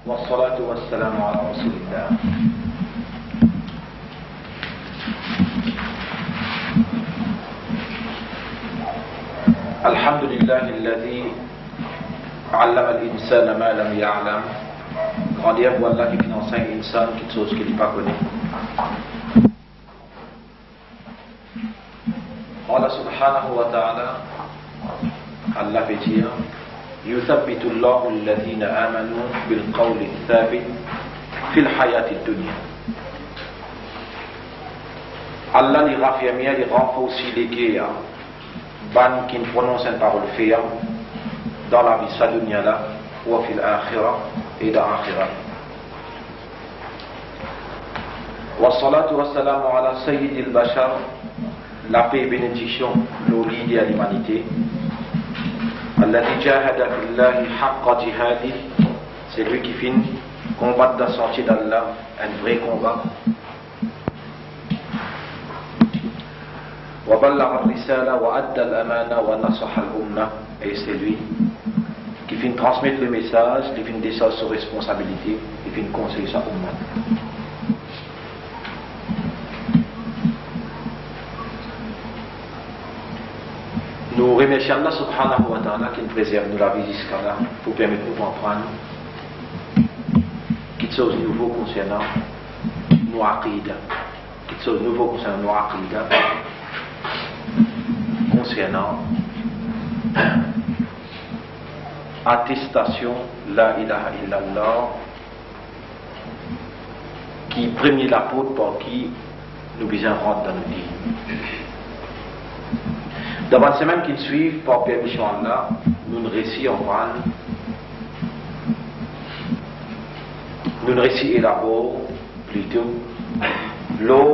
والصلاة والسلام على رسول الله. الحمد لله الذي علم الإنسان ما لم يعلم. Grandeur pour Allah qui enseigne l'insan quelque chose qu'il n'a pas connu. Allah subhanahu wa ta'ala, Allah fait dire يثبت الله الذين آمنوا بالقول الثابت في الحياة الدنيا. Allah li raffirmia, li renforce les guerres ban qui prononce une parole ferme dans la vie sa dunya là ou fil akhirah et dans l'akhirah. Wassalatu wassalamu ala sayyidil bashar, la paix et bénédiction nous lie à l'humanité. Alladhi jahada billahi haqqa jihadi, c'est lui qui finit combattre dans la sortie d'Allah, un vrai combat. Wa ballagha ar-risala wa adda al-amana wa nasaha al-umma, et c'est lui qui finit transmettre le message, qui finit descendre ses responsabilités, qui finit conseiller sa umma. Nous remercions Allah subhanahu wa ta'ala qui nous préserve de la vie jusqu'à là pour permettre de comprendre quelque chose de nouveau concernant nos aqidah, quelque chose de nouveau concernant nos aqidah, concernant attestation la ilaha illallah, qui premier l'apôtre par qui nous besoin rentrer dans nos vies. Dans la semaine qui suit, par permission Allah, nous récits en van, nous récits élaborons plutôt la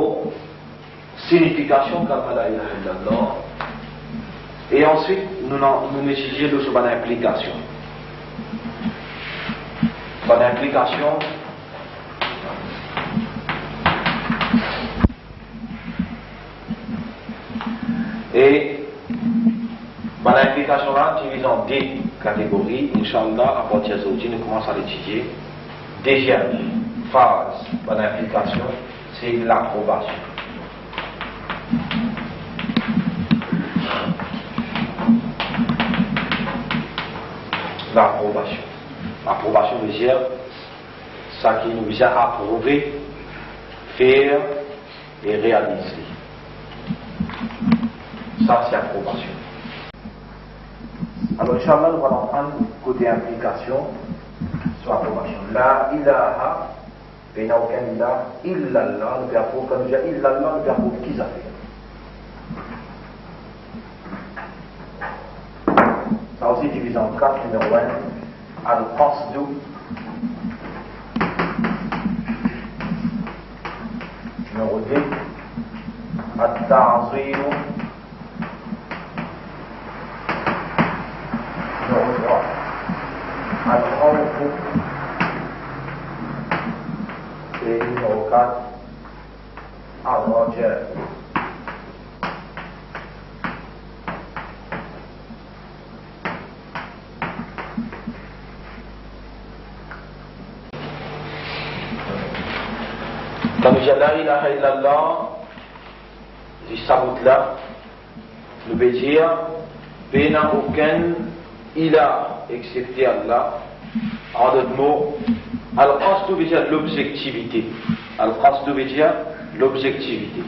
signification de la ilaha illallah, et ensuite nous étudions sur l'implication. Par l'implication, et par l'implication là, divisée en deux catégories, Inch'Allah, à partir d'aujourd'hui, nous commençons à l'étudier. Deuxième phase par l'implication, c'est l'approbation. L'approbation. L'approbation veut dire ça qui nous vient à approuver, faire et réaliser. Ça, c'est approbation. Alors, Inch'Allah, nous allons prendre côté implication sur approbation. La ilaha, il n'y a aucun ilah, illallah, nous approuve, quand nous disons illallah, nous approuve qui ça fait. Ça aussi divisé en 4, numéro 1, al-qasdu, numéro 2, al-ta'ziru, numéro 3, al-khawfu, et numéro 4, al-raja. Quand nous disons la ilaha illallah, ce sabout là, nous veut dire qu'il n'y a aucun ilah excepté Allah. En d'autres mots, al-qasdu veut dire l'objectivité. Al-qasdu veut dire l'objectivité.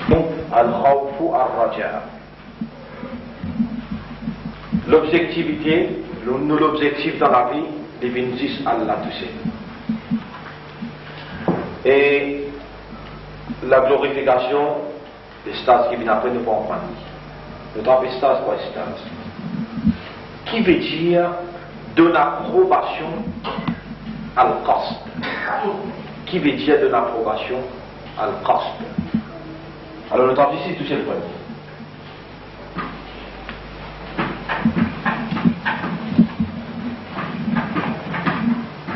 Donc, al-khawfu al-raja. L'objectivité, l'objectif dans la vie, devine juste Allah tout seul. Et la glorification, les stades qui viennent après nous vont prendre. Le temps des stades, quoi, stades. Qui veut dire de l'approbation à l'qasd. Qui veut dire de l'approbation à l'qasd. Alors le temps ici, tout c'est le point.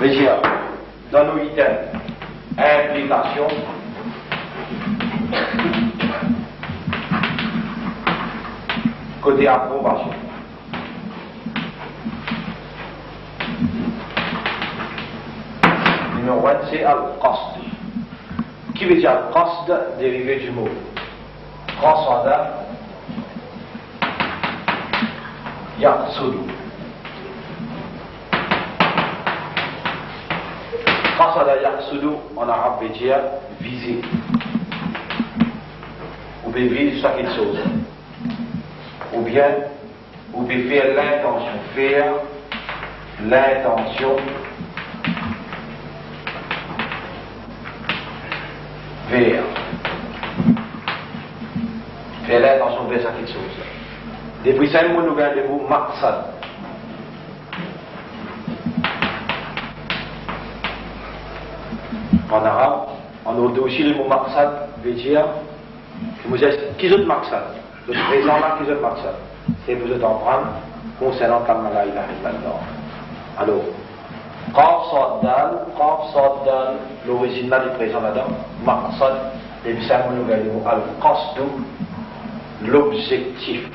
Veut dire dans nos items implication, côté approbation. numéro 1, c'est al-qasd. Qui veut dire al-qasd, dérivé du mot qasada yaqsudu. Qasada yaqsudu en arabe veut dire viser. Ou bien viser chaque chose. Ou bien, vous pouvez faire l'intention, faire l'intention vers. Faire l'intention vers chaque chose. Depuis ça, nous avons le mot maqsad. En arabe, on a aussi le mot maqsad, veut dire, qui est le maqsad? Le présent là, qui est le maqsad? C'est vous êtes en prendre concernant Kalma la ilaha illallah. Alors, Qaf Sad Dal, l'origine là du présent là-dedans, maqsad, et puis ça, nous avons al-qasdu, l'objectif.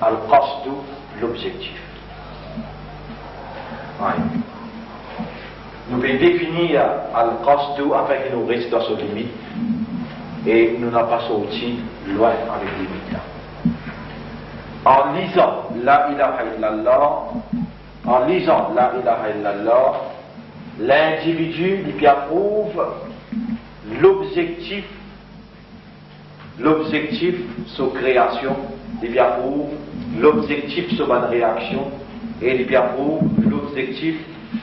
Al-qasdu, l'objectif. Ouais. Nous pouvons définir al-qasdu afin que nous restions dans ce limite et nous n'avons pas sorti loin avec les limites. En lisant la ilaha illallah, l'individu lui approuve l'objectif sur création, il lui approuve l'objectif sur bonne réaction, et il lui approuve l'objectif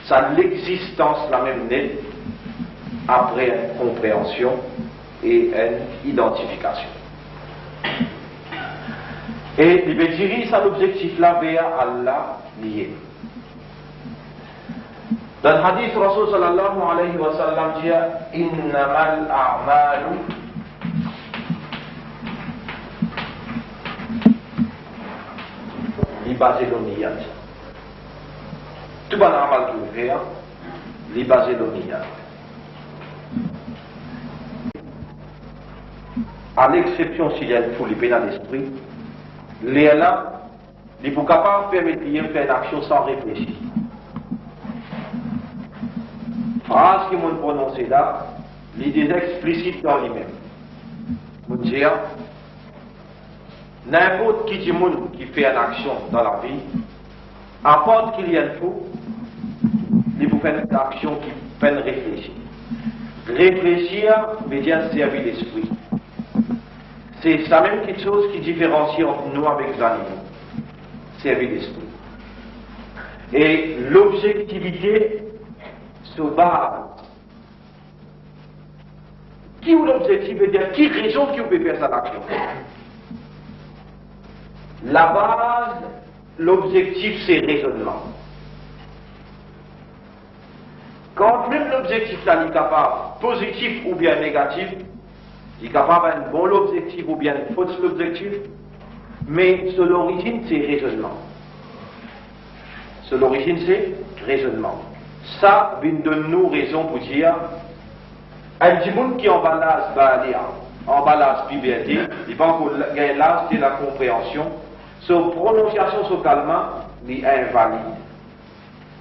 sur l'existence la même nette après une compréhension et une identification. Et il dirige à l'objectif là vers Allah lié. Dans le hadith, Rasul sallallahu alayhi wa sallam dit Innamal a'malu li basé l'oniyat. Tout bon amal que vous faites, li basé l'oniyat. À l'exception s'il y a une foule de dans l'esprit, les là, il est capable de permettre de faire une action sans réfléchir. Phrase qui m'ont prononcé là, l'idée explicite dans lui-même. Vous dire, n'importe qui du monde qui fait une action dans la vie, apporte qu'il y a une fou, il faut faire une action qui peine réfléchir. Réfléchir veut dire servir l'esprit. C'est la même quelque chose qui différencie entre nous avec les animaux. Servir l'esprit. Et l'objectivité se base. Qui ou l'objectif veut dire qui raison qui vous peut faire cette action? La base, l'objectif c'est raisonnement. Quand même l'objectif là est capable, positif ou bien négatif, il est capable d'un bon objectif ou bien un faux objectif, mais sur l'origine c'est raisonnement. Sur l'origine c'est raisonnement. Ça vient de nous raison pour dire un petit monde qui emballage puberté, il va encore gagner l'âge de la compréhension. Sa prononciation sur calmant est invalide.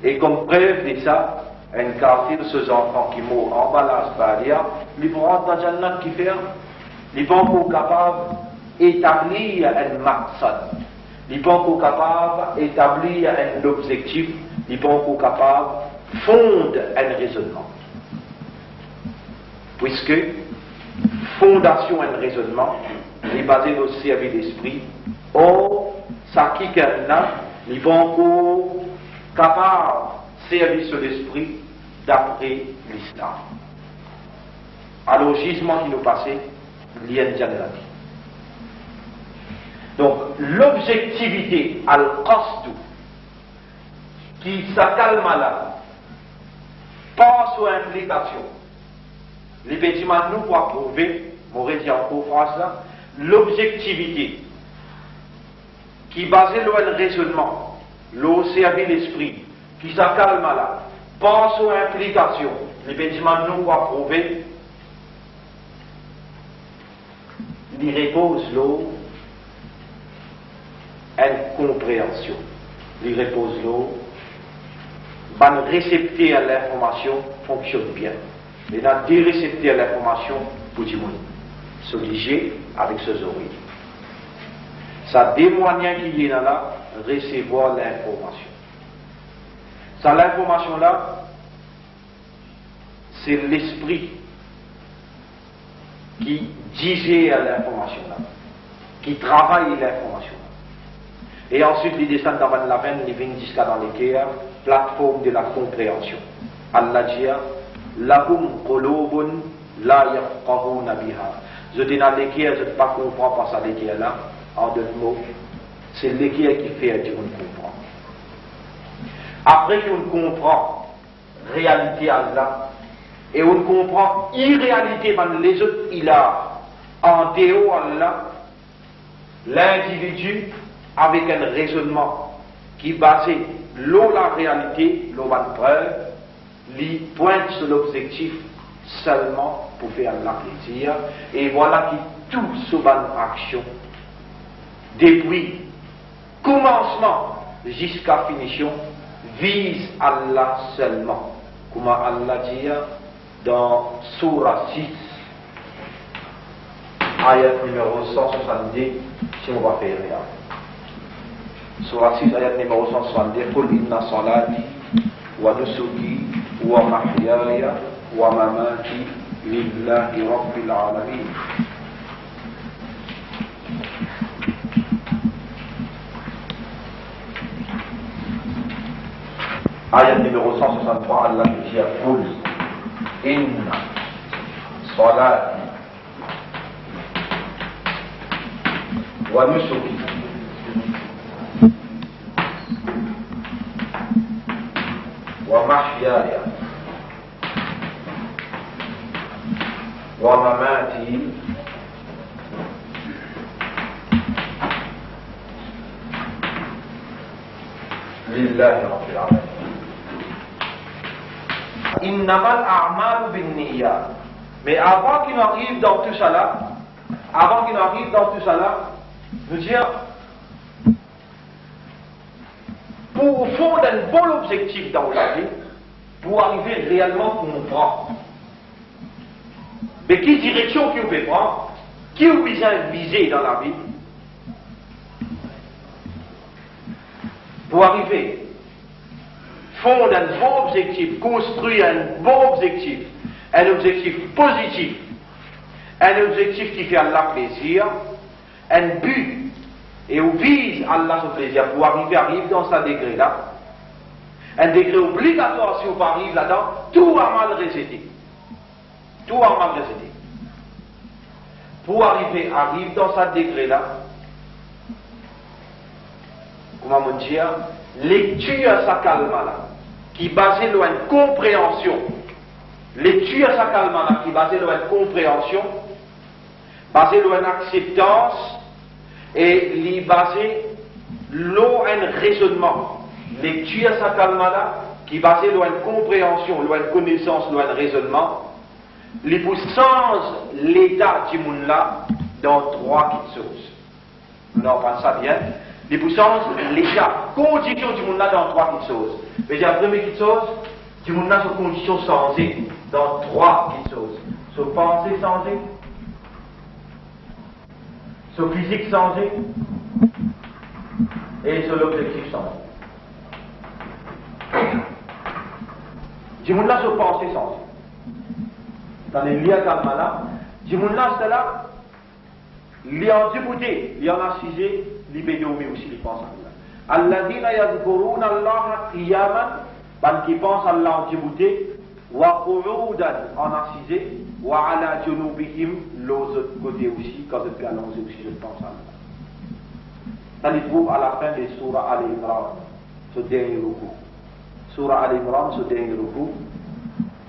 Et comme preuve de ça, une quartier de ces enfants qui mourent en emballage balia, ils vont rentrer dans Jannat qui fait, ils vont encore capable d'établir un maqsad, ils vont encore capable d'établir un objectif, ils vont encore capable de fondre un raisonnement. Puisque fondation et raisonnement est basé sur le service d'esprit, or, ça qui est là, ils vont encore capable de servir sur l'esprit d'après l'islam. Alors, le gisement qui nous passait, il y a une diagnostic. Donc, l'objectivité al-qasdu, qui s'accalme là, pas sur implication. Les bâtiments nous pour prouver, mon dit encore phrase là, l'objectivité qui basée sur le raisonnement, le service l'esprit, qui s'accalme là, pas sur implication. Les bâtiments nous pour prouver, il repose l'eau une compréhension. Il repose l'eau ban récepter à l'information fonctionne bien. Mais dans des récepter à l'information pour du monde. S'obliger avec ses oreilles. Ça des moyens qu'il y a là, recevoir l'information. Ça l'information là, c'est l'esprit qui disait à l'information là, qui travaille l'information là. Et ensuite, les descendent dans la veine, les vignes jusqu'à dans les plateforme de la compréhension. Allah dit, lahum qulubun la yafqahuna biha. Je dis dans l'équerre, je ne pas comprendre par ça l'équerre là, en deux mots, c'est l'équerre qui fait que on comprend. Après qu'on comprend réalité Allah, et on comprend irréalité dans les autres, il a en théo Allah, l'individu avec un raisonnement qui basé la réalité, la preuve, lui pointe sur l'objectif seulement pour faire la plaisir, et voilà qui tout ce bonne action, depuis commencement jusqu'à finition, vise Allah seulement. Comme Allah dit dans Surah 6, ayat numéro 170, si on va faire rien. Surah 6, ayat numéro 170, Qul inna salati wa nusuki wa mahyaya wa mamati lillahi rabbil alamin. Ayat numéro 163, Allah dit à Qul inna salati wa nusuki wa mahyaya wa mamati lillahi rabbil alamin. Innamal a'malu binniyat. Mais avant qu'il arrive dans tout ça là, nous dire pour fondre un bon objectif dans la vie, pour arriver réellement à comprendre. Mais quelle direction qu'il peut prendre, qui vous viser dans la vie, pour arriver fondre un bon objectif, construire un bon objectif, un objectif positif, un objectif qui fait Allah plaisir, un but, et où vise Allah son plaisir pour arriver dans ce degré-là, un degré obligatoire si on arrive là-dedans, tout a mal récité. Tout a mal récité. Pour arrive dans ce degré-là, comment on dit, lecture à sa calme-là, qui basée sur une compréhension, lecture à sa calme-là, qui basée sur une compréhension, basée sur une acceptance, et li basé sur un raisonnement. Lecture à sa calme-là, qui basée sur une compréhension, sur une connaissance, sur un raisonnement, li pour change l'état du monde là dans trois petites choses. Nous en pensons ça bien. Les puissances, l'état, condition du monde là dans trois petites choses. Mais la première petite chose, du monde là sur condition changée dans trois petites choses. Sur pensée changée, sur physique changée et sur l'objectif changé. Du monde là sur pensée changée. Dans les liens comme là, du monde là c'est là, il y a en dégoûté, il y en a cisé, libédomé aussi, il pense à Allah. Alladhina yadhkuruna Allah qiyaman, ban qui pense à Allah en dégoûté, wa qu'udan en assisé, wa ala junubihim, l'autre côté aussi, quand je peux annoncer aussi, je pense à Allah. Ça les trouve à la fin des Surah Al-Imran, ce dernier recours. Surah Al-Imran, ce dernier recours.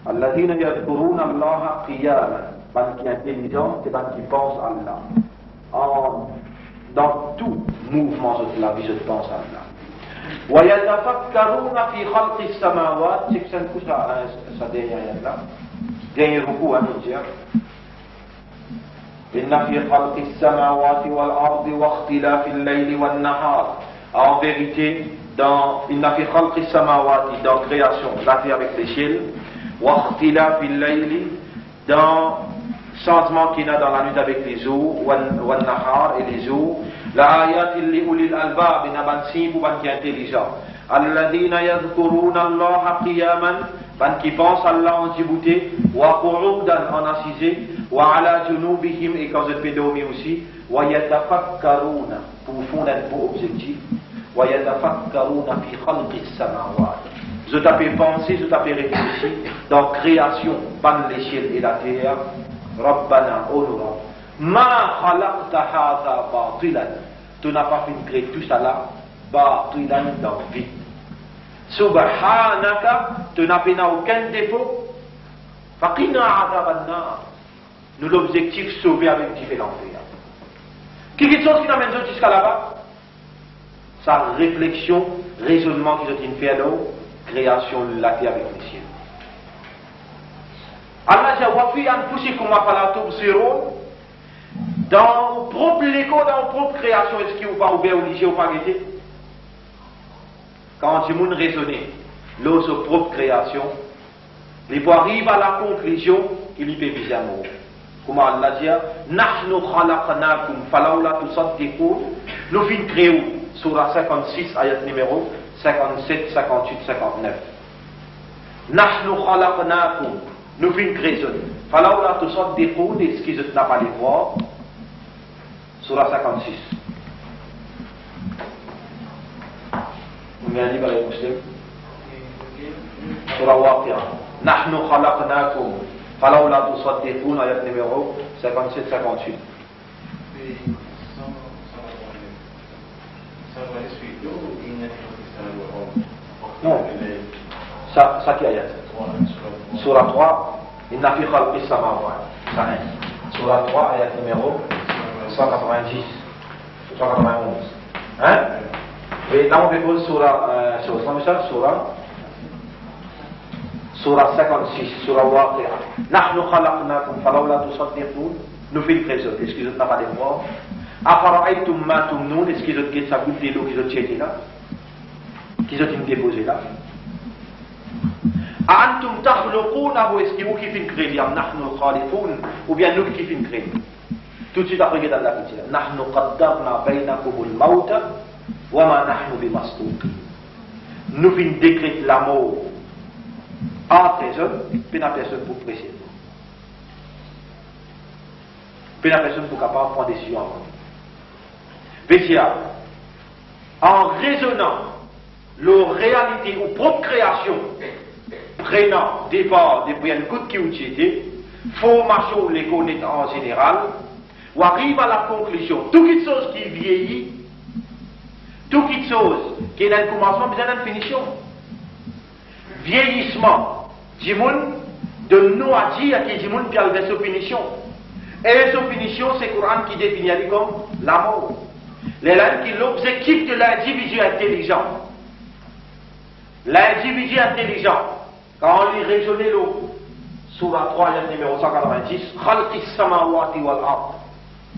Alladhina yadhkuruna Allah qiyaman, ban qui est intelligent, c'est ban qui pense à Allah. Dans tout mouvement de la vie, je pense à Allah. وَيَتَفَكَّرُونَ فِي خَلْقِ السَّمَاوَاتِ, c'est que ça ne couche à sa dernière là. Dernier recours à nous dire. إِنَّ فِي خَلْقِ السَّمَاوَاتِ وَالْأَرْضِ وَاخْتِلَافِ اللَّيْلِ وَالنَّهَارِ. En vérité, dans Inna fi khalqis samawati, dans création, la terre avec les ciels, wa ikhtilafil layli, dans changement qu'il y a dans la nuit avec les eaux, wa nahar et les eaux, la ayatin li ulil albab, ina ban si pour ban qui est intelligent, alladhina yadhkuruna Allah qiyaman, ban qui pense Allah en djibouté, wa qu'udan en assisé, wa ala junubihim et quand vous êtes dormir aussi, wa yatafakkaruna pour fondre un beau objectif, wa yatafakkaruna fi khalqis samawati. Je t'appelle penser, je t'appelle réfléchir dans création, ban les ciels et la terre. Rabbana onura, ma khalaqta hadha batilan. Tu n'as pas fait créer tout ça là, batilan dans le vide. Subhanaka, tu n'as pas aucun défaut. Faqina adhaban nar. Nous l'objectif sauver avec qui fait l'enfer. Qui est chose qui n'amène jusqu'à là-bas? Sa réflexion, raisonnement qui est fait là, création de la terre avec les cieux. Allah dit wa fi anfusikum afala tubsirun. Dans propre l'écho, dans propre création, est-ce qu'il ou pas ouvert, obligé ou pas guetté? Quand tu moun raisonner, l'eau sur propre création, il peut arriver à la conclusion qu'il y peut viser à mort. Comme Allah dit, nahnu khalaqnakum falawla tusaddiqun. Nous fin créons, surah 56, ayat numéro 57, 58, 59. Nahnu khalaqnakum. Nous fin créons. Falawla tusaddiqun, est-ce qu'ils n'ont pas les voir? Surah 56. Vous m'avez dit par les musulmans? Surah Waqi'a. Nahnu khalaqnakum. Falawla tusaddiqun, ayat numéro 57-58. Non, ça qui est ayat. Surah 3, Inna fi khalqis samawati. Surah 3, ayat numéro 190, 191. Hein? Et là on peut surah 56, surah Waqi'a. Nahnu khalaqnakum falawla tusaddiqun. Nous fait le présent. Est-ce qu'ils n'ont pas des voix? Afara'aytum ma tumnun. Est-ce qu'ils ont dit ça goûte de l'eau qu'ils ont tiré là? Qu'ils ont déposé là? Antum takhluqunahu. Est-ce qu'ils vous qui fin créer? Nahnu khaliqun. Ou bien nous qui fin créer? Tout de suite après dans la petite. Nahnu qaddarna bainakumul mauta wa ma nahnu bimasbuqin. Nous fin décréter la mort à personne, puis la personne pour presser. Puis la personne pour capable prendre des décisions avant. Puis en raisonnant la réalité ou propre création, prenant départ des moyens de qui ont été, formation les connaître en général, ou arrive à la conclusion, toute chose qui vieillit, toute chose qui est dans le commencement, besoin d'une finition. Vieillissement, Jimoun, de nous à dire qu'il Jimoun qui a une finition. Et cette finition, c'est le Coran qui définit comme la mort. L'objectif de l'individu intelligent. L'individu intelligent, quand on lit raisonner l'eau, Surah 3, numéro 190, Khalqis samawati wal ard.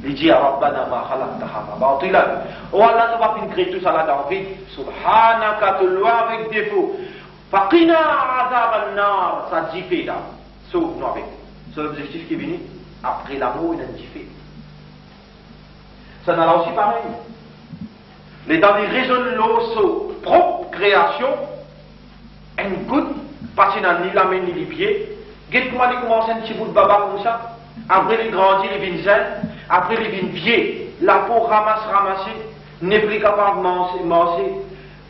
Il dit Rabbana ma khalaqta hadha batilan. Oh Allah, tu vas pas créer tout ça là dans le vide. Subhanaka, tu loin avec défaut. Faqina adhaban nar, ça dit fait là. Sauve-nous avec. C'est l'objectif qui est venu. Après l'amour, il a dit fait. Ça n'a là aussi pareil. Les dans les raisons l'eau, propre création, une goutte, passé dans ni la main ni les pieds. Guette-moi, il commence un petit bout de baba comme ça. Après, il grandit, il vient zen. Après, il vient vieux. La peau ramassée. N'est plus capable de manger.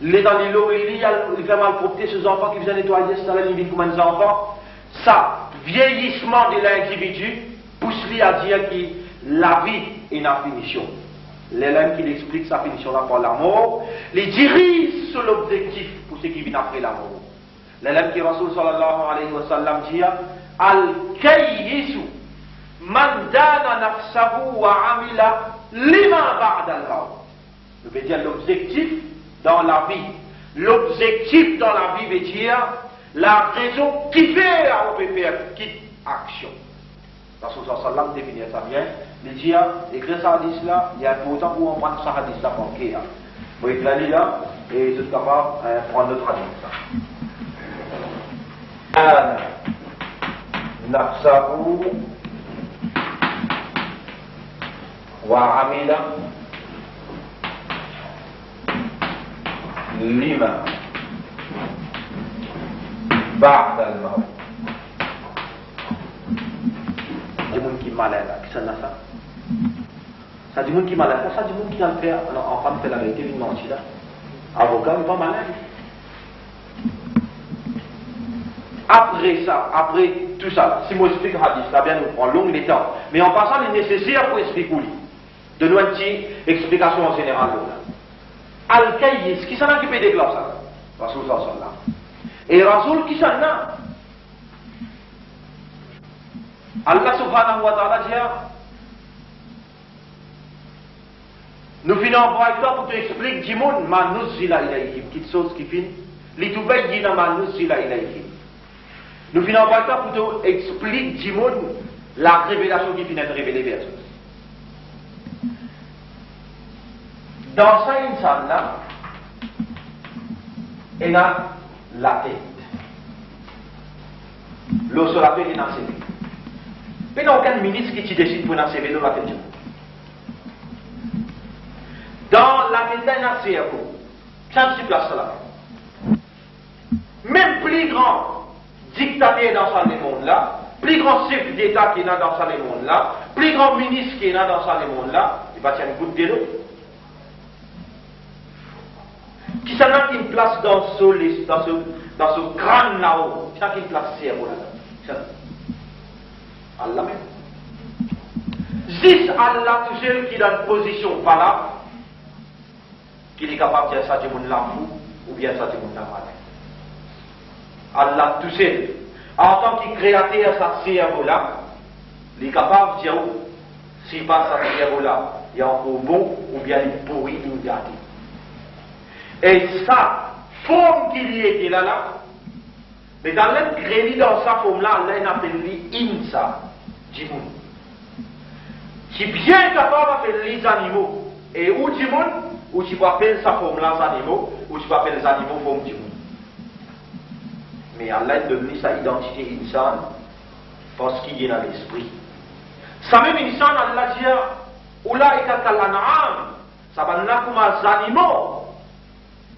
Les dans les lots, il fait mal propter ses enfants qui faisaient nettoyer, ça, il vient comme des enfants. Ça, vieillissement de l'individu, pousse-lui à dire que la vie est une finition. L'élève qui explique sa finition là par la mort, les dirige sur l'objectif pour ce qui vient après la mort. L'élève qui Rasul sallallahu alayhi wa sallam dit Al-Kayyisu man dana nafsahu wa amila lima ba'da al-maut. Je veux dire l'objectif dans la vie. L'objectif dans la vie veut dire la raison qui fait à faire quitte action. Rasul sallallahu alayhi wa sallam définit ça bien. Il dit, écrire ça hadith là, il y a pourtant où on prend ça hadith là pour qu'il y a. Vous voyez là, et je suis capable de prendre notre avis. Nafsahu wa amila lima ba'da al-maut. Du monde qui est malade, qui s'en a ça. Ça du monde qui est malade, ça du monde qui a fait, en femme fait la vérité, une mentie là. Avocat, mais pas malade. Après ça, après tout ça, si moi j'explique le hadith, là bien nous prend long les temps. Mais en passant, il est nécessaire pour expliquer de nous une petite explication en général. Al-Kayyis, qui s'en a occupé des classes ça? Rasoul sallallahu. Et Rasoul qui s'en a? Allah subhanahu wa ta'ala dit, nous finissons par exemple pour t'expliquer du monde, ma nuzila ilayhim, petite chose qui finit, li tubayyina ma nuzila ilayhim. Nous finissons par exemple pour t'expliquer du monde la révélation qui finit de révéler vers eux. Dans ça, insan là, il y a la tête. L'eau se rappelle, il y a CV. Mais il n'y a aucun ministre qui décide pour un CV dans la tête. Dans la tête d'un cerveau, ça ne se place là. Même plus grand dictateur dans ce monde-là, plus grand chef d'État qui est dans ce monde-là, plus grand ministre qui est dans ce monde-là, il va tirer une goutte de l'eau. Qui s'en a une place dans ce crâne là-haut, qui s'en a une place cerveau là. Allah même. Juste Allah tout seul qui est dans une position pas là, qu'il est capable de dire ça du monde là fou, ou bien ça du monde là malade. Allah tout seul, en tant que créateur de ce cerveau-là, il est capable de dire si pas ce cerveau-là, il y a encore bon ou bien il est pourri, il est gâté. Et ça, forme qu'il y était là, mais dans l'être dans sa forme-là, Allah il appelle Insa, Djimoun. Qui est bien capable d'appeler les animaux. Et où Djimoun, où tu peux appeler sa forme-là les animaux, où tu peux appeler les animaux forme Djimoun. Mais Allah a donné sa identité insan parce qu'il est dans l'esprit. Ça même insan, Allah dit, Oulaïka kalan'am, ça va nous comme les animaux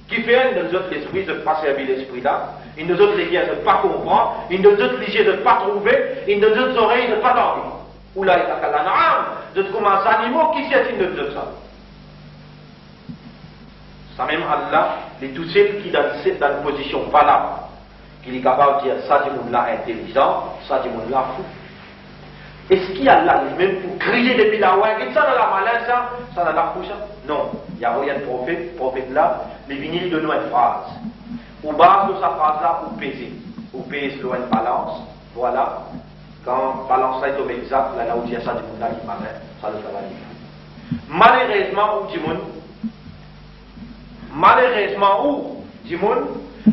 qui fait une de autres l'esprit de ne pas servir l'esprit là, une de autres les de ne pas comprendre, une de autres les de ne pas trouver, une de autres oreilles de ne pas dormir. Oulaïka kalan'am, de comme les animaux qui sont une de ça. Ça même Allah, les tous ceux qui dans une position valable. Il est capable de dire ça du monde là intelligent, ça du monde là fou. Est-ce qu'il y a là lui-même pour crier depuis la ouïe, et ça dans la malade, ça dans la fou ça? Non, il n'y a rien de prophète là, les vinyles de nous une phrase. Au bas de sa phrase là, ou peser. Ou pèse l'eau une balance, voilà. Quand balance ça est au exact, là où il y a ça du monde là qui malade, ça le travail. Malheureusement, où du monde,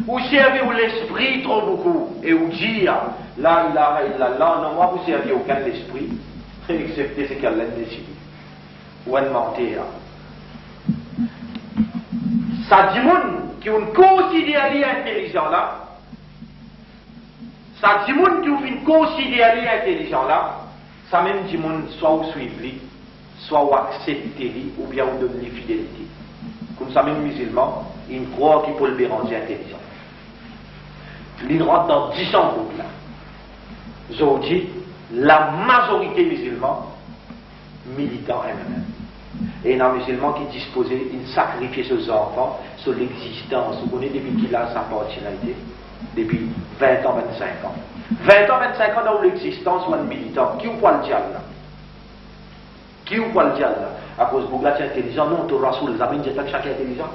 ou servir l'esprit trop beaucoup et ou dire là ilaha illallah, non, moi vous servir aucun esprit excepté ce qu'elle a décidé ou un mentir. Ça dit moun qui on considère intelligent là, ça dit moun qui on considère intelligent là, ça même dit moun soit ou suivre soit ou accepter ou bien ou donner fidélité. Comme ça même musulman, il croit qu'il peut le béranger intelligent. Il rentre dans 10 ans groupes là. Je dis, la majorité musulmans, militants eux-mêmes. Et il y a un musulman qui disposait de sacrifier ses enfants sur l'existence. Vous connaissez depuis qu'il a sa particularité? Depuis 20 ans, 25 ans. 20 ans, 25 ans dans l'existence ou un militant. Qui ou quoi le diable là? Qui ou quoi le diable là? À cause de Bougla, tu es intelligent. Non, tu Rasoul, les amis, disent que chacun est intelligent.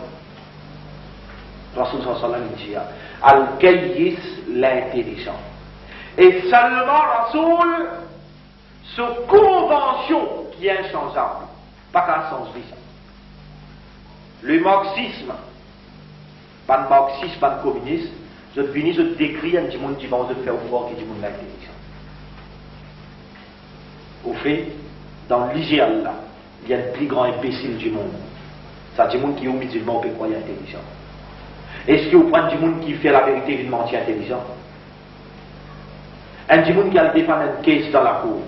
Rasoul sallallahu dit Al-Kayyis, l'intelligent. Et seulement Rasoul, sur convention qui est inchangeable. Pas qu'un sens ça. Le marxisme, pas de marxisme, pas de communisme, je finis, je décris un petit monde qui va se faire fort qui dit monde l'intelligent. Au fait, dans l'IGL là, il y a le plus grand imbécile du monde. Ça dit monde qui est musulman, on peut croire intelligent. Est-ce que vous prenez du monde qui fait la vérité d'une menti intelligent? Un du monde qui a le défendre une caisse dans la cour.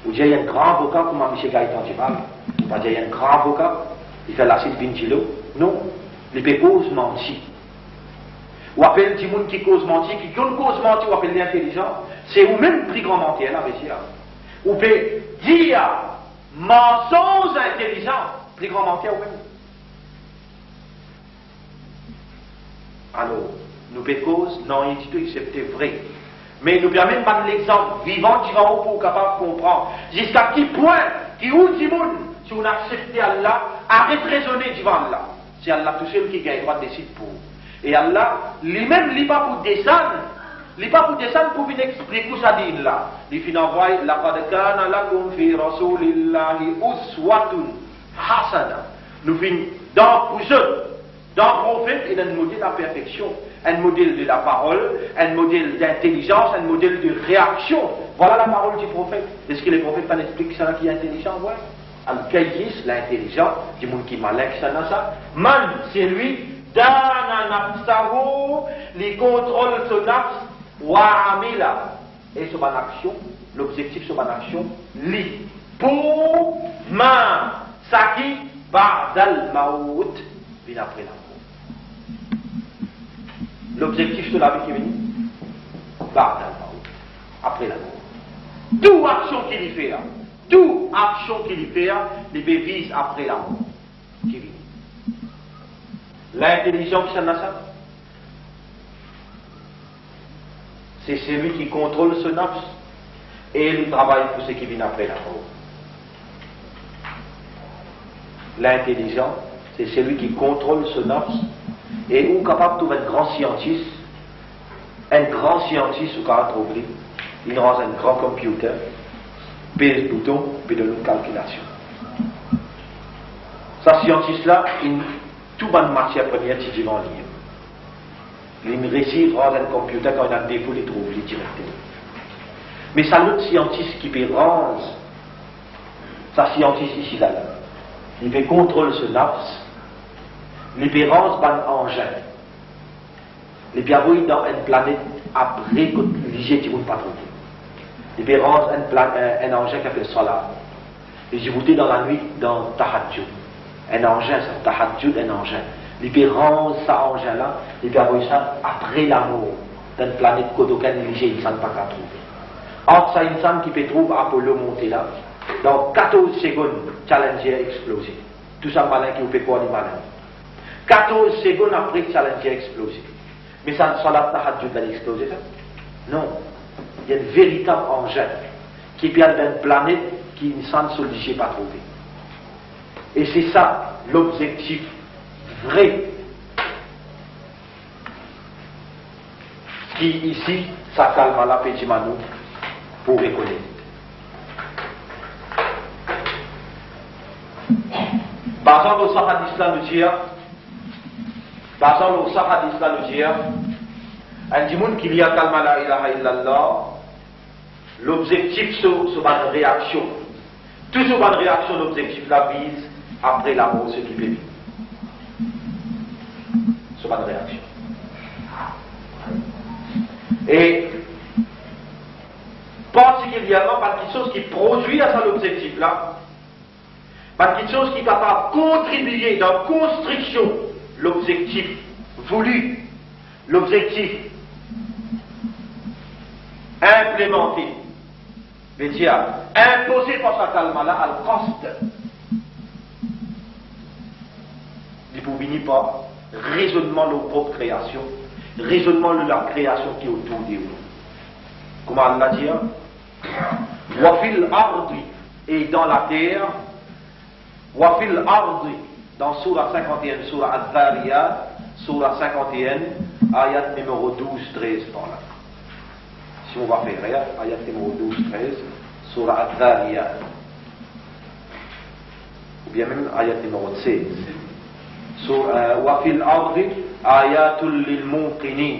Ou il y a un grand avocat comme M. Gaëtan Djimal. Ou pas il y a un grand avocat, il fait l'acide Bintilo. Non, il peut cause menti. Ou appelle du monde qui cause menti, qui cause menti, ou appelle l'intelligent. C'est vous-même plus grand mentir là, monsieur. Ou peut dire mensonge intelligent, plus grand mentir ou même. Alors, nous peut cause, non, il dit tout excepté vrai. Mais nous permet de prendre l'exemple vivant qui va pour capable de comprendre jusqu'à quel point, qui ou du monde, si on accepte Allah, arrête de raisonner devant Allah. C'est Allah tout seul qui gagne droit de décider pour. Et Allah, lui-même, il n'est pas pour descendre. Il n'est pas pour descendre pour venir expliquer tout ça dit là. Il finit envoyer laqad kana lakum fi rasulillahi uswatun hasana. Nous finissons dans vous dans le prophète, il y a un modèle de la perfection, un modèle de la parole, un modèle d'intelligence, un modèle de réaction. Voilà la parole du prophète. Est-ce que les prophètes pas expliquent ça qui est intelligent? Ouais. Al-Kayyis, l'intelligent, du monde qui malin que ça n'a ça. Man, c'est lui, dana nafsahu, li contrôle son nafs, wa amila. Et sur ma action, l'objectif sur ma action, li. Pour ma, saki, ba'dal maout, bien après la mort. L'objectif de la vie qui vient, ba'dal maout, après la mort. D'où action qu'il y fait là. D'où action qu'il y fait, les vise après la mort. Qui vient. L'intelligence, ça n'a ça. C'est celui qui contrôle ce nafs et il travaille pour ce qui vient après la mort. L'intelligent, c'est celui qui contrôle ce nafs et ou capable de trouver un grand scientiste ou capable de trouver, il rend un grand computer, puis le bouton, puis de l'autre calculation. Ça, scientiste-là, tout bonne matière première, c'est du en ligne. Il réussit à rendre un computer quand il a un défaut, il trouve directement. Mais ça, l'autre scientiste qui peut rendre, ça, scientiste ici, là, il peut contrôler ce nafs, il peut rendre un engin. Il peut avoir dans une planète après que l'IG ne pas trouver. Il peut rendre un engin qui s'appelle Solar. Et j'ai voté dans la nuit dans Tahajjud. Un engin, c'est Tahajjud, un engin. Il peut rendre cet engin-là, il peut avoir ça après la mort, dans une planète qu'aucun l'IG ne pas trouver. Entre ça, une femme qui peut trouver Apollo monter là, dans 14 secondes, Challenger explosé. Tout ça malin qui vous fait quoi les malins. 14 secondes après, Challenger explosé. Mais ça ne soit là, Tahajjud va exploser ça? Non. Il y a un véritable engin qui vient d'une planète qui ne semble solliciter pas trouver. Et c'est ça l'objectif vrai qui ici, ça calme à la petit manou pour reconnaître. Par exemple, au Sahara d'Islam nous dit, un dimoun qui lit à kalma la ilaha illallah, l'objectif sur une réaction. Tout sur une réaction, l'objectif la vise après la mort, ce qui peut vivre. Sur une réaction. Et particulièrement par quelque chose qui produit à cet objectif-là, par quelque chose qui est capable de contribuer dans la construction, l'objectif voulu, l'objectif implémenté, c'est-à-dire imposé par sa calme-là à le cost. Il ne finit pas raisonnement de nos propres créations, raisonnement de la création qui est autour de nous. Comment Allah dit? Wafil ardi, et dans la terre, Wafil ardi, dans Surah 51, Surah Al-Dhariyat, Surah 51, ayat numéro 12-13 par là. Si on va faire ayat numéro 12-13, Surah Al-Dhariyat. Ou bien même ayat numéro 16. Wafil ardi, ayatul lil muqinin.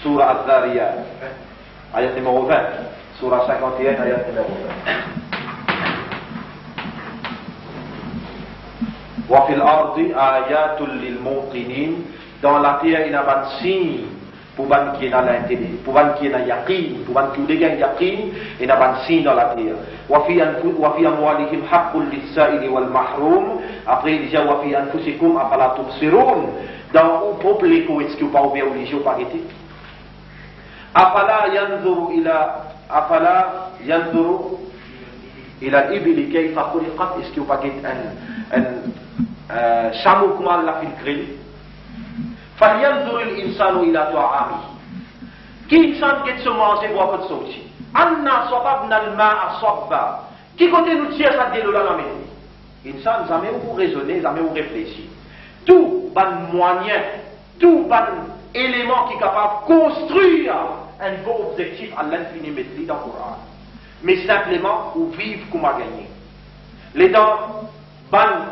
Surah Al-Dhariyat. Ayat numéro 20. Surah 51, ayat numéro 20. Wa fil ardi ayatul lil muqinin. Dans la terre, il y a un signe pour ban qui est dans l'intellect, pour ban qui est dans yaqin, pour ban qui est dans yaqin, il y a un signe dans la terre. Wa fi amwalihim haqqul lis-sa'ili wal mahrum. Après il dit wa fi anfusikum afala tubsirun. Dans au peuple est-ce que vous pas ouvert les yeux par été? Afala yanzuru ila al-ibli kayfa khuliqat. Est-ce que vous pas un chameau comment Allah fait créer? فَلْيَنْظُرِ الْإِنسَانُ إِلَى طَعَامِهِ. Qui insan qui se mange boit pas de sorti. Anna sababna al-ma'a sabba. Qui côté nous tire ça de l'eau là la main. Insan jamais vous raisonner, jamais vous réfléchir. Tout ban moyen, tout ban élément qui est capable de construire un beau objectif à l'infini dans le Coran. Mais simplement ou vivre comme à gagner. Les dents ban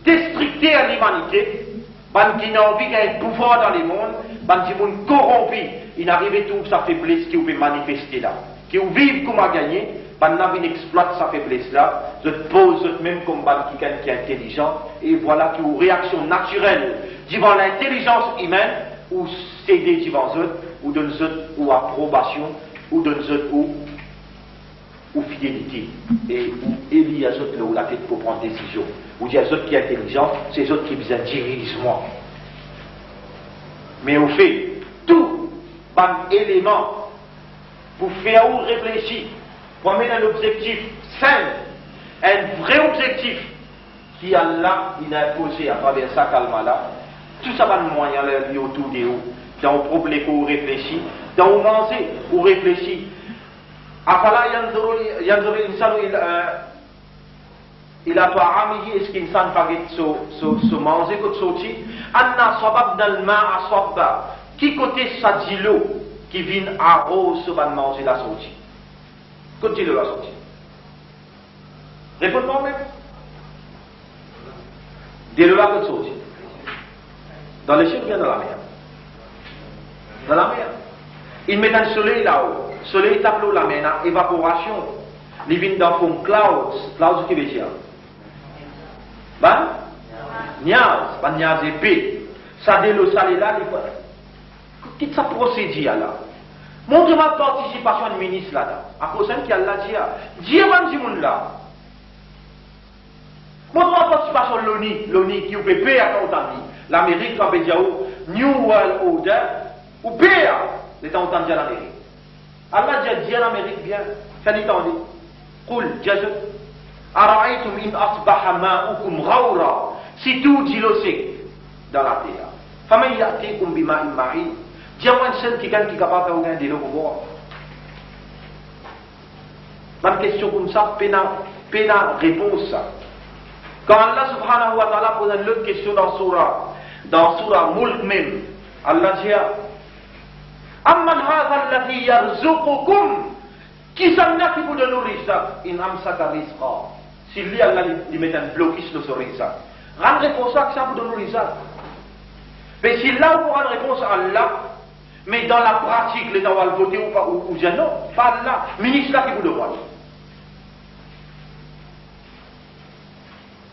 destructer l'humanité. Ban qui n'a envie qu'il y ait pouvoir dans le monde, ban qui sont corrompus, il arrive et trouve sa faiblesse qui peut manifester là. Qui vivent comme à gagner, ban n'a exploite sa faiblesse là, je pose même comme ban qui est intelligent, et voilà qui ont réaction naturelle devant l'intelligence humaine, ou céder devant eux, ou donner eux, ou approbation, ou donner eux, ou fidélité. Et il y a d'autres là où la tête pour prendre des décisions. Ou il y a d'autres qui sont intelligents, c'est d'autres qui disent dirige-moi. Mais au fait, tout un élément pour faire ou réfléchir, pour mener un objectif sain, un vrai objectif qui Allah il a imposé à travers ça calme-là, tout ça va de moyen lié autour de vous, dans le problème où réfléchir, dans le manger où réfléchir. Afala yanzuru l'insanu ila ta'amihi, est-ce qu'il s'en fait se manger que de sortir? Anna sababna al-ma'a sabba. Qui côté ça dit l'eau qui vient arrose ce va manger la sortie? Côté l'eau la sortie. Réponds-moi même. De l'eau là que de sortir. Dans les chiens, bien dans la mer. Dans la mer. Ils mettent un soleil là-haut. Le soleil tape l'eau la mer, évaporation. Ils viennent dans le clouds. Clouds qui veut dire? Niaz, niaz épais. Ça de l'eau salée là, qu'est-ce que ça procédé là? Montre-moi la participation du ministre là. À cause de qui Allah dit, Dieu va dire là. Montre-moi la participation de l'ONU qui est payé à autant de l'Amérique, va dire New World Order, ou payé à autant de l'Amérique. Allah dit l'Amérique bien, ça dit tant dit. Cool, Jésus. Ara'aytum in asbaha ma'ukum ghawra. Si tout dit l'eau sec dans la terre. Faman ya'tikum bima'in ma'in. Dis-moi une seule qui est capable de faire de l'eau pour boire. Une question comme ça, péna réponse. Quand Allah subhanahu wa ta'ala pose une autre question dans Surah Mulk même, Allah dit Amman hadha alladhi yarzuqukum. Qui s'en a qui vous donne le rizq? In amsaka rizqa. Si lui, Allah lui met un blocus sur ce rizq. Rendre réponse à ça vous donne le rizq. Mais si là vous rendre réponse à Allah, mais dans la pratique, les gens vont voter ou pas, ou dire non, pas Allah. Ministre là qui vous demande.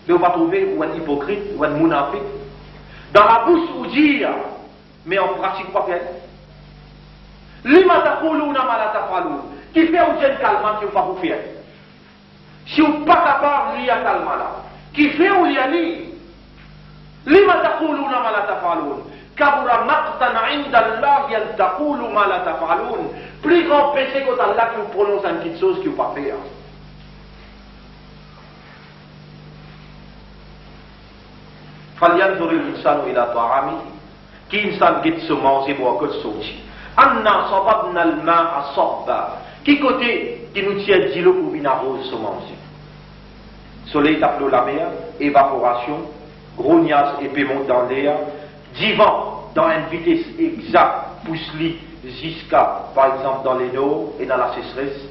Mais on va trouver ou un hypocrite, ou un munafiq. Dans la bouche, vous dire, mais en pratique, pas faire. Lima taquluna ma la tafalun. Qui fait ou jeune calmant qui ne pas vous faire. Si vous n'êtes pas capable de lire calmant là, qui fait ou lire lima taquluna ma la tafalun. Kabura maqtan inda Allah yal taqulu ma la tafalun. Plus grand péché que Allah qui vous prononce une petite chose qui vous pas faire. Falyanzur al-insanu ila ta'ami. Qui insan qui se manger pour que sortir. Anna sababna al-ma'a sabba. Qui côté qui nous tient de l'eau pour venir arroser se manger? Soleil tape l'eau la mer, évaporation, grognasse et paiement dans l'air, divan dans une vitesse exacte, pousse-lit jusqu'à, par exemple, dans les eaux et dans la sécheresse.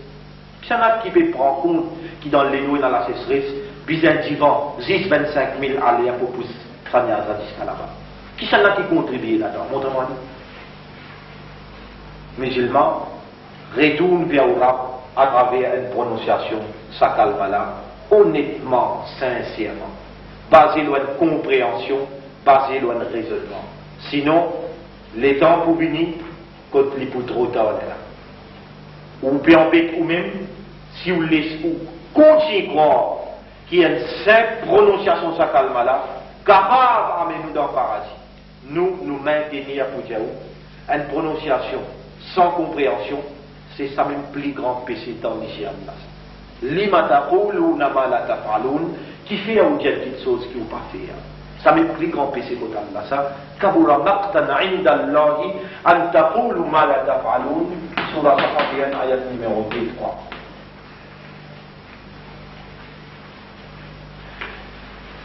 Qui s'en a qui peut prendre compte qui dans les eaux et dans la sécheresse, puis un divan, 10-25 000 à l'air pour pousser grognasse jusqu'à là-bas. Qui s'en a qui contribue là-dedans? Montre-moi. Musulmans, retourne vers Allah à travers une prononciation, ça calme là, honnêtement, sincèrement. basé sur une compréhension, basé sur un raisonnement. Sinon, les temps pour venir, quand les pour trop tard là. Ou peut ou même, si vous laissez ou continuez à croire qu'il y a une simple prononciation de sa calme là, capable d'amener nous dans le paradis. Nous maintenir pour dire une prononciation sans compréhension, c'est ça même plus grand péché dans l'islam. Lima taquluna ma la taf'alun, qui fait ou dire quelque chose qui ou pas faire. Ça même plus grand péché que Allah ça. Kabura maqtan 'inda Allah an taqulu ma la taf'alun, surah 61 ayat numéro 3.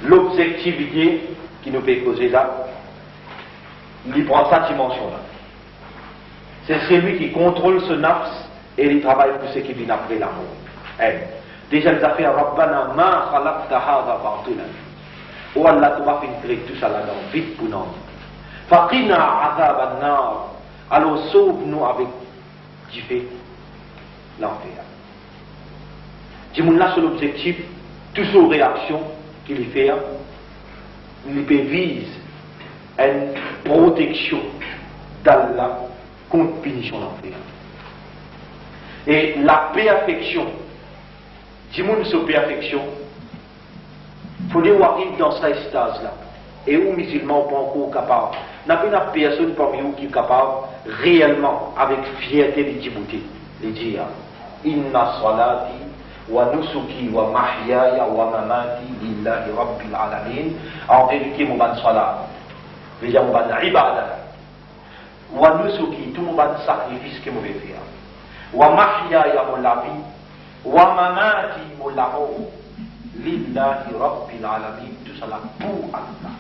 L'objectivité qui nous fait causer là, il prend sa dimension-là. C'est celui qui contrôle ce nafs et il travaille pour ce qui vient après l'amour. Déjà, les affaires Rabbana ma khalaqta hadha batilan. Oh Allah, tu vas faire tout ça là-dedans, vite pour nous. Faqina azab an-nar. Alors sauve-nous avec du fait l'enfer. Dis-moi là, c'est l'objectif, toutes ces réactions qu'il fait, il vise une protection d'Allah contre punition d'enfer. Et la perfection, dis-moi cette perfection, il faut dire arrive dans cette stase-là. Et où musulmans pas encore capable. N'a pas une personne parmi vous qui est capable réellement, avec fierté, de dire Inna salati wa nusuki wa mahyaya wa mamati lillahi rabbil alamin. En vérité, mon ban salat, veut dire mon ban ibadah. Wa nusuki, tout mon ban sacrifice que je vais faire. Wa mahyaya mon la vie. Wa mamati mon la mort. Lillahi rabbil alamin. Tout cela pour Allah.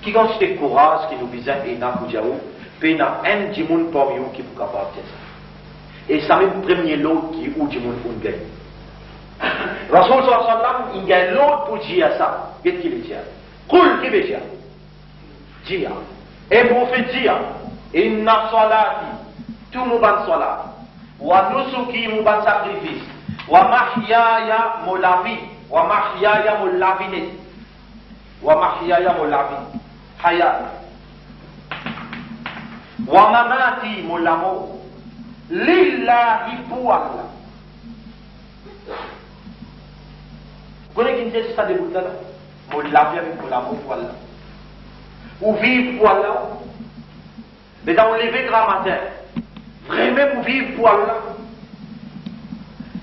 Qui quand c'est courage qui nous vise et n'a pas de puis il y a un djimoun parmi nous qui est capable de ça. Et ça même premier l'autre qui est où djimoun pour gagner. Rasul sallallahu alayhi wa sallam, il gagne l'autre pour dire ça. Qu'est-ce qu'il dit? Koul qui veut dire? Dire. Et pour faire dire, inna salati, tout nous ban salat. Wa nusuki nous ban sacrifice. Wa mahyaya molavi. Wa mahyaya molavine. Wa mahyaya molavi. Hayat. Wa mamati molamo. Lillahi pour Allah. Vous connaissez qui dit ça de vous là? Molavi avec molamo pour Allah. Ou vivre pour Allah. Mais dans le lever grand matin, vraiment pour vivre pour Allah.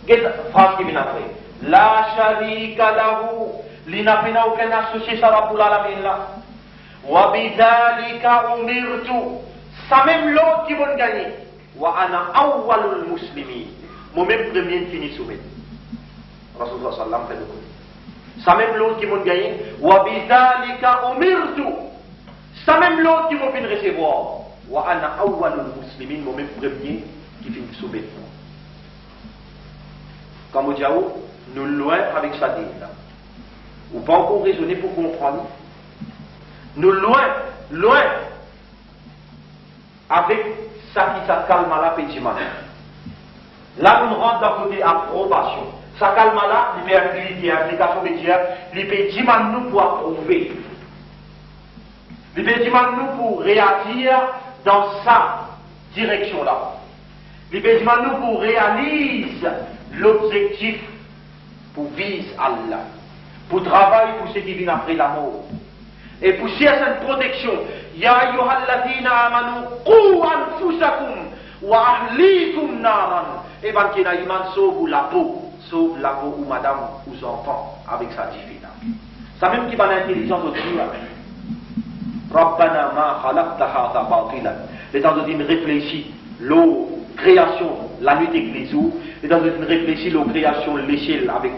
Quelle phrase qui vient après? La sharika lahu, l'inapina aucun associé ça va pour l'alamin là. Wa bidhalika umirtu, ça même l'autre qui va gagner. Wa ana awwalul muslimin, moi-même premier fini soumettre. Rasulullah sallallahu alayhi wa sallam. Ça même l'autre qui va gagner. Wa bidhalika umirtu, ça même l'autre qui va venir recevoir. Wa ana awwalul muslimin, moi-même premier qui finit soumettre. Comme Diaou, nous loin avec sa dîme là. Ou pas encore raisonner pour comprendre. Nous loin avec ça qui ça calme là pédiman. Là nous rentrons dans côté approbation. Ça calme là, il fait activité, application métier, il pédiman nous pour approuver. Il pédiman nous pour réagir dans sa direction là. Il pédiman nous pour réaliser l'objectif pour viser Allah, pour travailler pour ce qui vient après la mort. Et pour certaines protections, Ya ayyuhalladhina amanu qu anfusakum wa ahlikum naran. Et ben qui n'a iman sauve la peau ou madame ou enfants avec sa diffina. Ça même qui va l'intelligence au Dieu. Rabbana ma khalaqta hadha batilan. Les temps de dire réfléchis, l'eau, création, la nuit avec les eaux. Et dans une réfléchir aux créations, l'échelle avec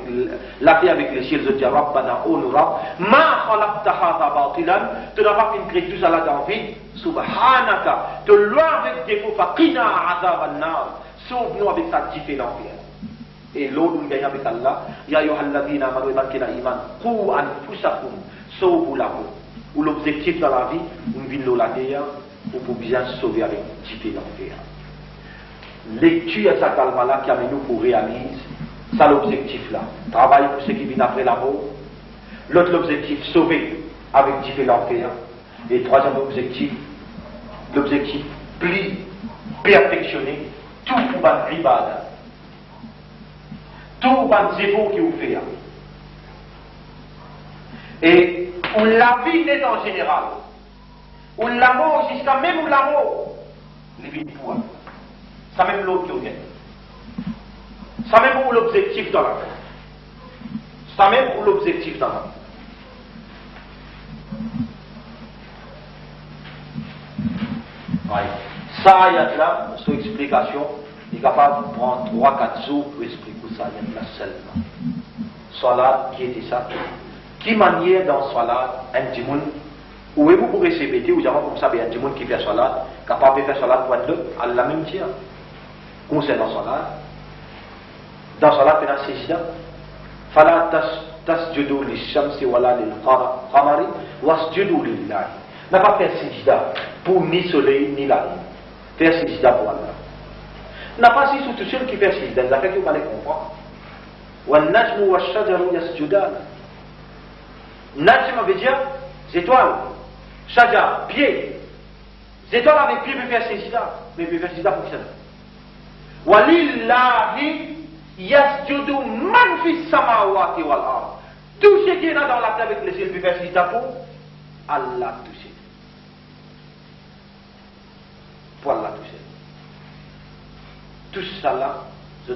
la terre avec l'échelle, je dis Rabbana onura, ma khalaqta hadha batilan, tu n'as pas fait créer tout ça là dans vide, subhanaka, te loin avec défaut, faqina azab an-nar, sauve-nous avec sa différence. Et l'autre nous gagne avec Allah, ya ayyuhalladhina amanu bakina iman, qu anfusakum, sauve la peau. Ou l'objectif dans la vie, on vient de la terre, pour bien se sauver avec différence. Lecture à sa calme-là qui amène nous pour réaliser Ça l'objectif là. Travail pour ceux qui viennent après la mort. L'autre l'objectif, sauver avec différents l'enfer. Et troisième objectif, l'objectif plus perfectionné, tout pour ban ibada. Tout ban zéro qui vous fait. Et où la vie n'est en général, où l'amour, jusqu'à même où l'amour, les vies pour ça même l'autre qui vient. Ça même pour l'objectif dans la vie. Ça même pour l'objectif dans la vie. Ouais. Ça, il y a là, son explication, il est capable de prendre 3-4 jours pour expliquer ça, il y a là seulement. Salat, qui était ça? Qui manière dans Salat, un petit monde, où vous pourrez se répéter, ou jamais comme ça, il y a un petit monde qui fait Salat, capable de faire Salat pour l'autre, à la même tiers. Concernant Salat, dans Salat, il y a un sejda. Fala tasjudu lishamsi wala lil qamari wasjudu lillahi. N'a pas fait sejda pour ni soleil ni la lune. Faire sejda pour Allah. N'a pas si tout seul qui fait sejda, il a fait que vous allez comprendre. Wa najmu wa shajaru yasjudan. Najm veut dire étoile, shajar, pied. Étoile avec pied peut faire sejda, mais peut faire sejda fonctionne. Wa lillahi yasjudu man fis samawati wal ard. Tout ce qui est là dans la terre avec les cieux peut faire sejda pour Allah touché. Pour Allah touché. Tout ça là,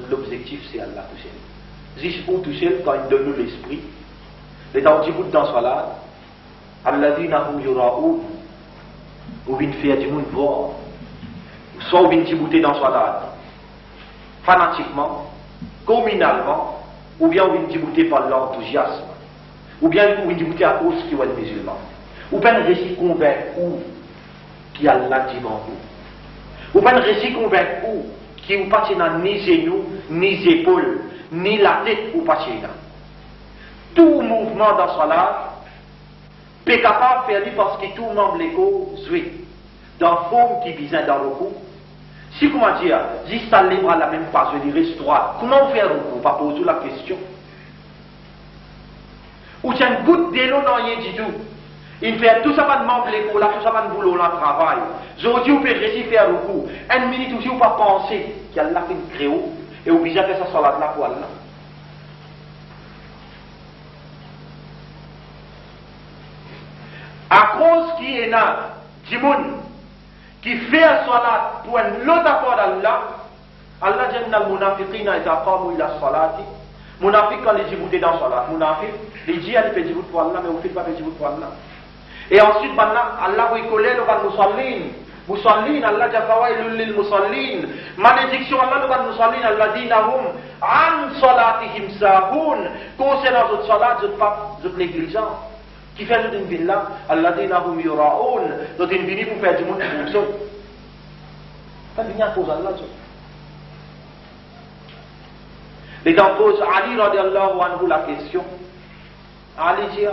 l'objectif c'est Allah touché. Juste pour toucher, quand il donne nous l'esprit, les temps du bout dans ce là, Alladina hum yura'oun, ou vient faire du monde voir, soit ou vient dibouter dans ce là, fanatiquement, communalement, ou bien ou vient dibouter par l'enthousiasme, ou bien ou vient dibouter à cause qui est le musulman, ou bien un récit convaincu qui a Allah dit en vous, ou bien un récit convaincu qui vous pas ni genoux, ni épaules, ni la tête ou pas là. Tout mouvement dans ce là peut capable de faire parce que tout membre l'écho suit dans forme qui vise dans le coup. Si comment dire, juste à libre à la même phase, je dirais droite. Comment faire le coup? Pas poser la question. Ou tiens une goutte de l'eau dans rien du tout. Il fait tout ça de membre l'écho là, tout ça de boulot là, travail. Aujourd'hui, vous pouvez réussir à faire le coup. Une minute aussi, vous pas penser qu'il y a là fait une créo et vous obligé à faire ça sur la pour Allah. À cause qui est là, du monde qui fait un salat pour un autre accord d'Allah, Allah dit que les munafiqina itaqamu ila salati. Munafiq quand les djiboutés dans salat, munafiq, les dit elle fait djibout pour Allah, mais vous ne faites pas djibout pour Allah. Et ensuite, Allah vous coller le musallin. Musallin, Allah dit fawailul lil musallin. Malédiction Allah le musallin, Allah dit nahum an salatihim sahun. Concernant votre salat, vous êtes négligent. Qui fait une villa, Allah dit nahum yura'oun. Donc une villa pour faire du monde pour ça. Ça vient à cause d'Allah. Les gens posent Ali radiallahu anhu la question. Ali dit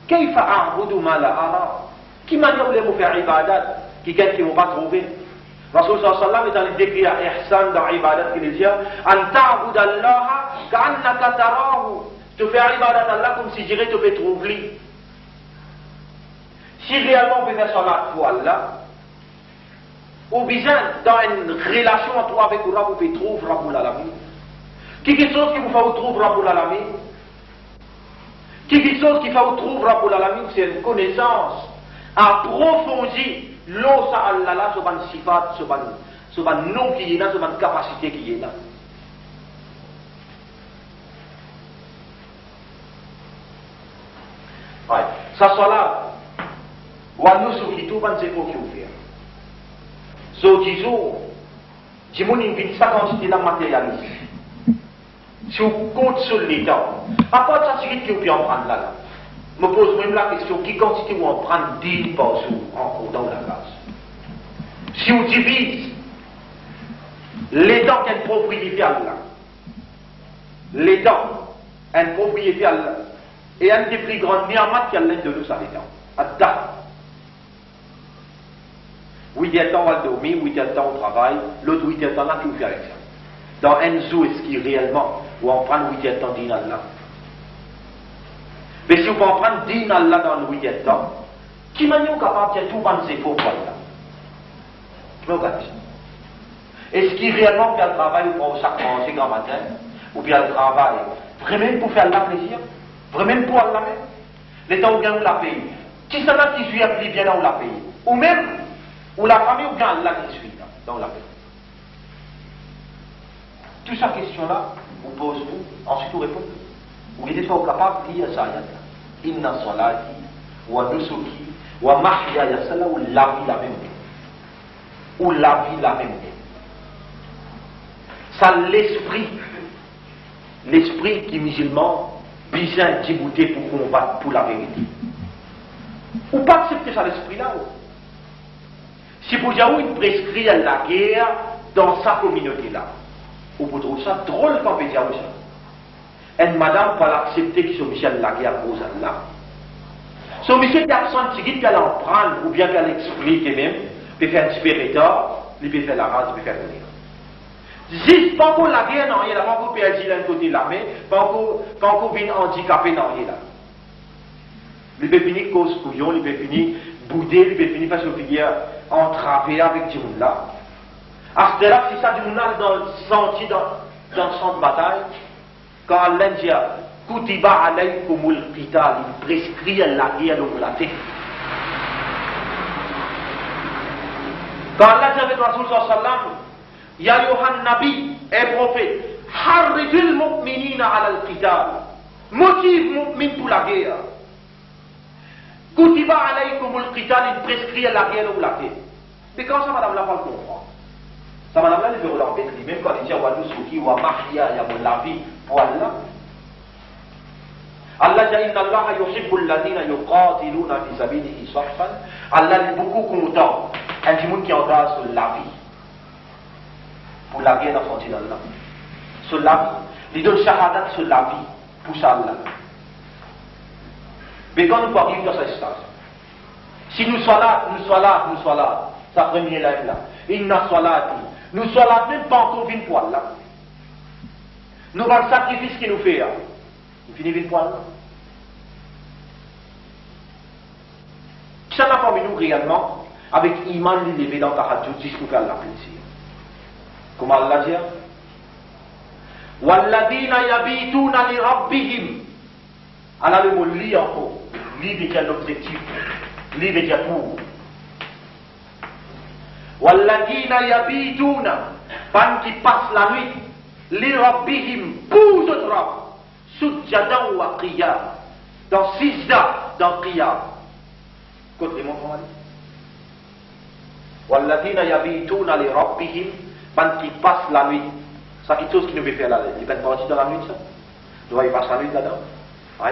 Kayfa a'budu ma la ara? Qui m'a dit que vous faire ibadat? Qui quelqu'un qui ne va pas trouver? Rasul sallallahu alayhi wa sallam est allé décrire ihsan dans ibadat qui dit An ta'bud Allah ka'annaka tarahu. Tu fais ibadat Allah comme si je dirais tu peux trouver. Si réellement on peut faire salat pour Allah, ou bien dans une relation entre toi avec Allah, vous pouvez trouver Rabbul Alamin. Quelque chose qui vous fait trouver Rabbul Alamin. Quelque chose qui fait trouver Rabbul Alamin, c'est une connaissance approfondie. L'eau, ça Allah là, c'est une sifat, c'est un nom qui est là, c'est une capacité qui est là. Ouais. Ça soit là, ou à nous sur qui tout le monde sait qu'il faut faire. So disons, si vous avez sa quantité de matérialisme, si vous comptez sur l'État, à part ça, c'est qui vous pouvez en prendre là. Je me pose même la question, qui quantité vous en prendre 10 par jour en cours dans la case? Si vous divisez l'État qui est une propriété à Allah, l'État est une propriété à Allah, et un des plus grands ni'amat qui a l'aide de nous, ça l'État. Adda. Oui, il y a le temps à dormir, oui, il y a le temps au travail, l'autre, oui, il y a le temps là qui vous fait avec ça. dans Enzo, est-ce qui réellement, ou on prend le week-end dans din Allah. Mais si on prend din Allah dans le week-end, qui m'a dit capable de tout penser pour Allah? Est-ce qu'il réellement fait le travail pour chaque manger grand matin, ou bien le travail vraiment pour faire la plaisir, vraiment pour Allah même? Les temps où bien on l'a payé. Qui s'en a qui suit appelé bien là on l'a payé? Ou même, ou la famille ou bien Allah qui suit là on l'a payé. Toute cette question-là, vous posez-vous, ensuite vous répondez. Vous êtes pas capable de lire ça. Inna salati, wa nusuki, wa mahyaya, c'est là où la vie la même. Où la vie la même. Ça l'esprit qui est musulman, besoin d'y pour combattre pour la vérité. Ou pas accepter ça l'esprit-là. Si vous avez prescrit la guerre dans sa communauté-là, ou vous trouvez ça drôle quand vous dites ça. Une madame va l'accepter qui soit Michel la guerre pour Allah. So Michel qui a senti qu'il peut en prendre, ou bien qu'elle explique même, peut faire un spiriteur, il peut faire la race, il peut faire venir. Juste pas qu'on la guerre, non, il y a pas qu'on peut agir d'un côté là, mais pas qu'on vient handicapé, non, il y a là. Il peut finir cause couillon, il peut finir bouder, il peut finir faire ce figure entravé avec du monde là. À ce là, si ça du monde là dans le sentier, dans le champ de bataille, quand Allah dit Kutiba alaykumul qital, il prescrit la guerre de la tête. Quand Allah dit avec Rasul sallam, Ya Yohan Nabi, et prophète, Harridul mu'minina ala al-qital, motive mu'min pour la guerre. Kutiba alaykumul qital, il prescrit la guerre de la tête. Mais quand ça, madame, là, pas le comprendre. Ça, madame, là, il veut l'embêter, même quand il dit Wa nusuki wa mahya, ya la vie pour Allah. Allah dit Inna Allah yuhibbul ladina yuqatiluna fi sabilihi saffan. Allah est beaucoup content. Un petit monde qui engage sur la vie. Pour la guerre dans son titre d'Allah. Sur la vie. Il donne shahadat sur la vie. Pour ça Allah. Mais quand nous arrivons dans cette stage, si nous sommes là, ça premier live là. Inna salati. Nous sommes là, même pas encore une fois là. Nous avons le sacrifice qu'il nous fait. Nous finissons une fois là. Ça n'a pas mis nous réellement avec iman l'élevé dans ta radio jusqu'à faire la plaisir. Comment Allah dit Walladina yabituna li rabbihim. Allah le mot li encore. Li veut dire l'objectif. Li veut dire pour. Walladina yabituna. Pan qui passe la nuit. Li rabbihim. Pour notre Rabb. Sujjadan wa qiyam. Dans sijda, dans qiyam. Côté mon frère. Walladina yabituna li rabbihim. Pan qui passe la nuit. Ça qui chose qui nous fait faire la nuit. Il peut pas partir dans la nuit ça. Doit y passer la nuit là-dedans. Oui.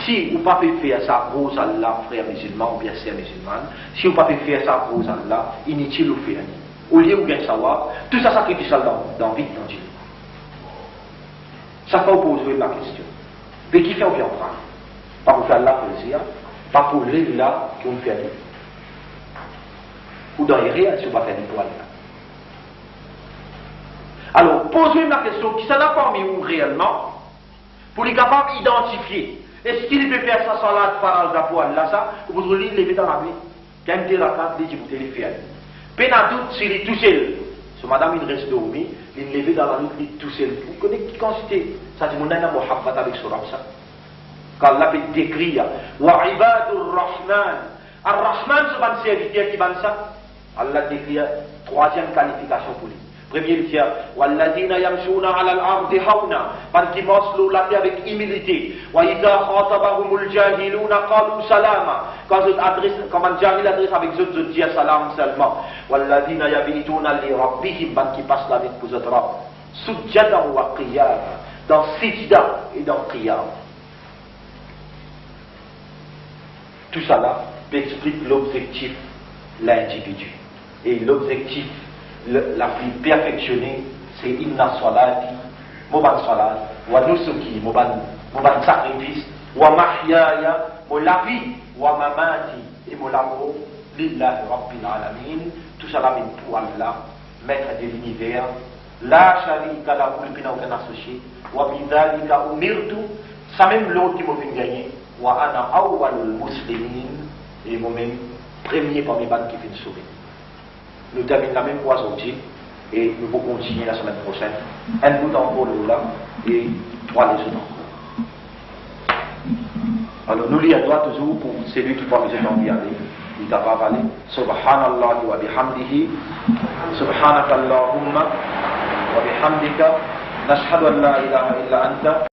Si vous ne pouvez pas faire ça pour Allah, frère musulman ou bien sœur musulmane, si vous ne pouvez pas faire ça pour Allah, inutile ou faire. Au lieu de bien savoir, tout ça sacrifice dans la vie dans Dieu. Ça fait poser la question. Mais qui fait ou bien prendre? Pas pour faire la plaisir, pas pour les là qui ont fait. Ou dans les réels, si vous ne pouvez pas faire du poil là. Alors, posez la question, qui s'en a parmi vous réellement, pour les capables d'identifier. Est-ce qu'il peut faire ça sans la parole de poil là, ça, ou vous le lever dans la nuit? Quand il la carte, il dit, vous le faire. Peine à doute, s'il est tout seul. Si madame, il reste dormi, il est levé dans la nuit, il est tout seul. Vous connaissez qui consiste? Ça dit, mon âme a muhabbat avec ce rab ça. Quand Allah peut décrire, wa ibadur rahman. Ar-Rahman, c'est un serviteur qui va ça. Allah décrit troisième qualification pour lui. Premier tiers, walladina yamshuna ala al-ardi hauna, man qui marche sur la terre avec humilité. Wa idha khatabahumul jahiluna qalu salama. Quand un jahil adresse avec eux, je dis salam seulement. Walladina yabituna li rabbihim, man qui passe la vie pour eux. Sujjada wa qiyam, dans sijda et dans qiyam. Tout ça là explique l'objectif, l'individu. Et l'objectif la plus perfectionnée, c'est inna salati, moban salat, wa nusuki, moban sacrifice, wa mahyaya, mo la vie, wa mamati, et mo l'amour, lillahi rabbil alamin, tout ça la même pour Allah, maître de l'univers, La sharika lahu, il n'y a aucun associé. Wa bidhalika umirtu, ça même l'autre qui m'a fait gagner. Wa ana awwalul muslimin, et moi-même, premier parmi les bandes qui viennent sauver. Nous terminons la même fois aujourd'hui, et nous allons continuer la semaine prochaine. Un bout encore là, et 3 les autres encore. Alors nous lisons toujours pour celui qui parmi ces gens qui allaient. Il t'a pas valé. Subhanallah wa bihamdihi. Subhanakallahumma wa bihamdika. Nashhadu an la ilaha illa anta.